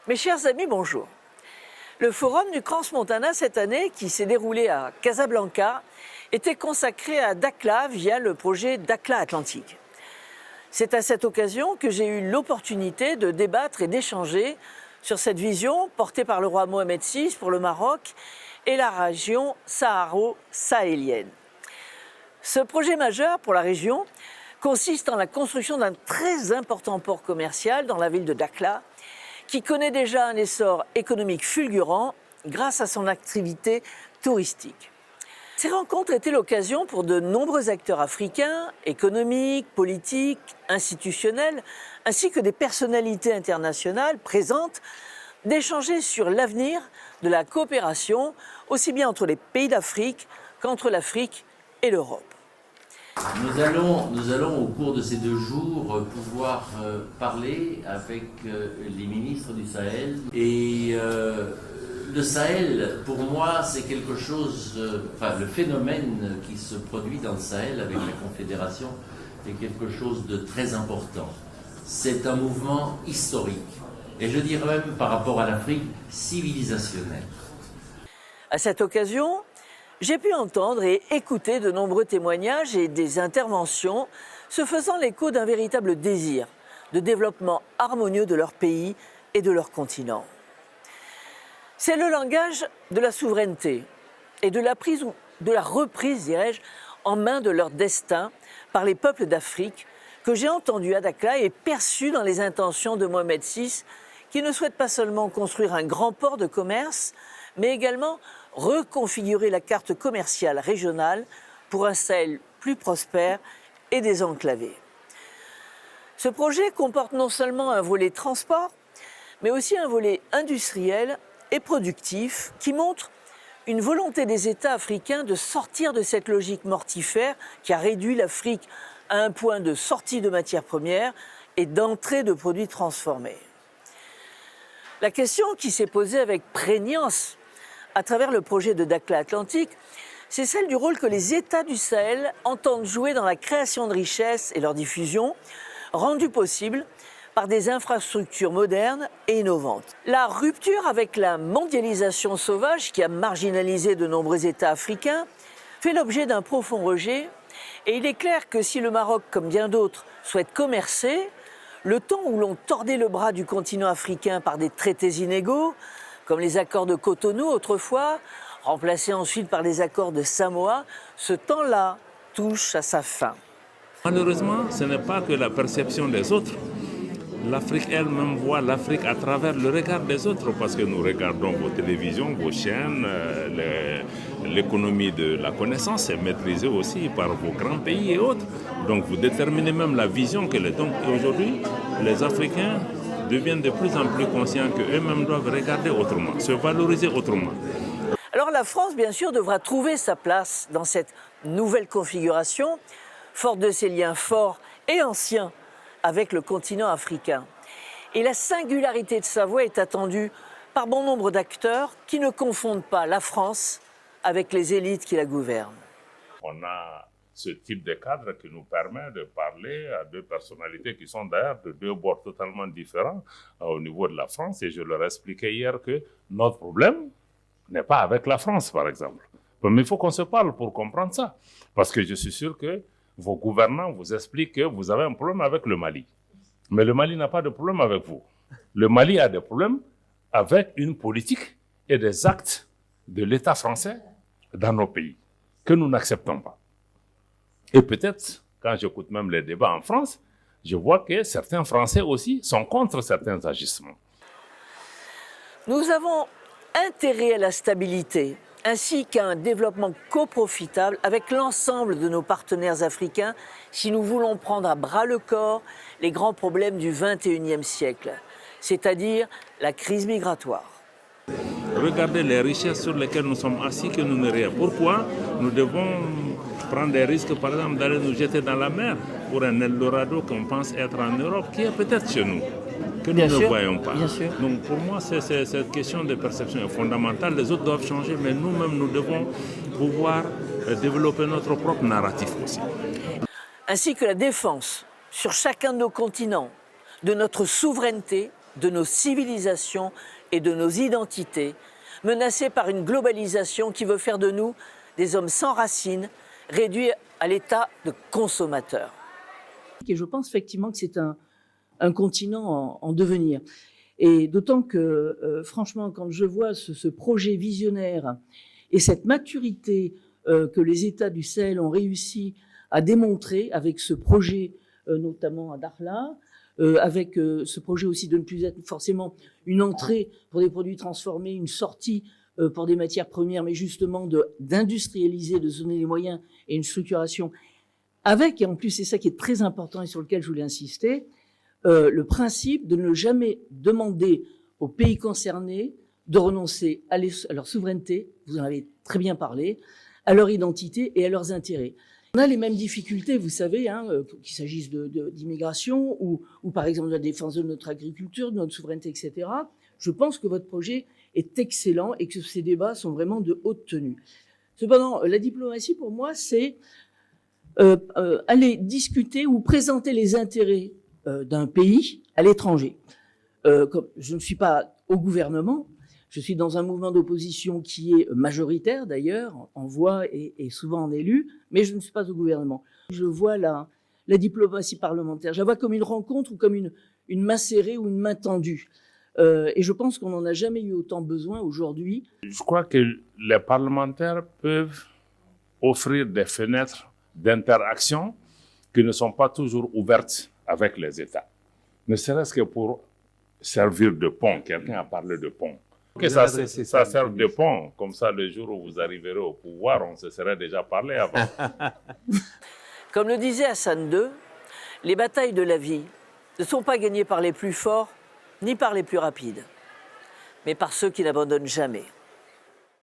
Mes chers amis, bonjour. Le forum du Crans-Montana cette année, qui s'est déroulé à Casablanca, était consacré à Dakhla via le projet Dakhla Atlantique. C'est à cette occasion que j'ai eu l'opportunité de débattre et d'échanger sur cette vision portée par le roi Mohamed VI pour le Maroc et la région saharo-sahélienne. Ce projet majeur pour la région consiste en la construction d'un très important port commercial dans la ville de Dakhla, qui connaît déjà un essor économique fulgurant grâce à son activité touristique. Ces rencontres étaient l'occasion pour de nombreux acteurs africains, économiques, politiques, institutionnels, ainsi que des personnalités internationales présentes, d'échanger sur l'avenir de la coopération, aussi bien entre les pays d'Afrique qu'entre l'Afrique et l'Europe. Nous allons au cours de ces 2 jours pouvoir parler avec les ministres du Sahel. Et le Sahel, pour moi, c'est quelque chose, le phénomène qui se produit dans le Sahel avec la Confédération est quelque chose de très important. C'est un mouvement historique, et je dirais même par rapport à l'Afrique, civilisationnel. À cette occasion, j'ai pu entendre et écouter de nombreux témoignages et des interventions se faisant l'écho d'un véritable désir de développement harmonieux de leur pays et de leur continent. C'est le langage de la souveraineté et de la reprise, dirais-je, en main de leur destin par les peuples d'Afrique que j'ai entendu à Dakhla et perçu dans les intentions de Mohamed VI, qui ne souhaite pas seulement construire un grand port de commerce, mais également reconfigurer la carte commerciale régionale pour un Sahel plus prospère et désenclavé. Ce projet comporte non seulement un volet transport, mais aussi un volet industriel et productif qui montre une volonté des États africains de sortir de cette logique mortifère qui a réduit l'Afrique à un point de sortie de matières premières et d'entrée de produits transformés. La question qui s'est posée avec prégnance à travers le projet de Dakhla Atlantique, c'est celle du rôle que les États du Sahel entendent jouer dans la création de richesses et leur diffusion, rendue possible par des infrastructures modernes et innovantes. La rupture avec la mondialisation sauvage qui a marginalisé de nombreux États africains fait l'objet d'un profond rejet, et il est clair que si le Maroc, comme bien d'autres, souhaite commercer, le temps où l'on tordait le bras du continent africain par des traités inégaux, comme les accords de Cotonou autrefois, remplacés ensuite par les accords de Samoa, ce temps-là touche à sa fin. Malheureusement, ce n'est pas que la perception des autres. L'Afrique elle-même voit l'Afrique à travers le regard des autres, parce que nous regardons vos télévisions, vos chaînes, l'économie de la connaissance est maîtrisée aussi par vos grands pays et autres. Donc vous déterminez même la vision que les... Donc aujourd'hui, les Africains deviennent de plus en plus conscients qu'eux-mêmes doivent regarder autrement, se valoriser autrement. Alors la France, bien sûr, devra trouver sa place dans cette nouvelle configuration, forte de ses liens forts et anciens avec le continent africain. Et la singularité de sa voix est attendue par bon nombre d'acteurs qui ne confondent pas la France avec les élites qui la gouvernent. On a ce type de cadre qui nous permet de parler à 2 personnalités qui sont d'ailleurs de 2 bords totalement différents au niveau de la France. Et je leur expliquais hier que notre problème n'est pas avec la France, par exemple. Mais il faut qu'on se parle pour comprendre ça. Parce que je suis sûr que vos gouvernants vous expliquent que vous avez un problème avec le Mali. Mais le Mali n'a pas de problème avec vous. Le Mali a des problèmes avec une politique et des actes de l'État français dans nos pays que nous n'acceptons pas. Et peut-être, quand j'écoute même les débats en France, je vois que certains Français aussi sont contre certains agissements. Nous avons intérêt à la stabilité, ainsi qu'à un développement coprofitable avec l'ensemble de nos partenaires africains si nous voulons prendre à bras le corps les grands problèmes du XXIe siècle, c'est-à-dire la crise migratoire. Regardez les richesses sur lesquelles nous sommes assis que nous ne rien. Pourquoi nous devons prendre des risques, par exemple, d'aller nous jeter dans la mer pour un Eldorado qu'on pense être en Europe, qui est peut-être chez nous, que nous ne voyons pas. Donc pour moi, cette question de perception est fondamentale. Les autres doivent changer, mais nous-mêmes, nous devons pouvoir développer notre propre narratif aussi. Ainsi que la défense sur chacun de nos continents de notre souveraineté de nos civilisations et de nos identités, menacés par une globalisation qui veut faire de nous des hommes sans racines, réduits à l'état de consommateurs. Et je pense effectivement que c'est un continent en devenir. Et d'autant que, franchement, quand je vois ce projet visionnaire et cette maturité que les États du Sahel ont réussi à démontrer avec ce projet, notamment à Dakhla, avec ce projet aussi de ne plus être forcément une entrée pour des produits transformés, une sortie pour des matières premières, mais justement d'industrialiser, de se donner les moyens et une structuration avec, et en plus c'est ça qui est très important et sur lequel je voulais insister, le principe de ne jamais demander aux pays concernés de renoncer à leur souveraineté, vous en avez très bien parlé, à leur identité et à leurs intérêts. On a les mêmes difficultés, vous savez, qu'il s'agisse d'immigration ou par exemple de la défense de notre agriculture, de notre souveraineté, etc. Je pense que votre projet est excellent et que ces débats sont vraiment de haute tenue. Cependant, la diplomatie, pour moi, c'est aller discuter ou présenter les intérêts d'un pays à l'étranger. Je ne suis pas au gouvernement, je suis dans un mouvement d'opposition qui est majoritaire d'ailleurs, en voix et souvent en élu, mais je ne suis pas au gouvernement. Je vois la diplomatie parlementaire, je la vois comme une rencontre ou comme une main serrée ou une main tendue. Et je pense qu'on n'en a jamais eu autant besoin aujourd'hui. Je crois que les parlementaires peuvent offrir des fenêtres d'interaction qui ne sont pas toujours ouvertes avec les États. Ne serait-ce que pour servir de pont. Quelqu'un a parlé de pont. Que ça serve de pont. Comme ça, le jour où vous arriverez au pouvoir, on se serait déjà parlé avant. Comme le disait Hassan II, les batailles de la vie ne sont pas gagnées par les plus forts ni par les plus rapides, mais par ceux qui n'abandonnent jamais.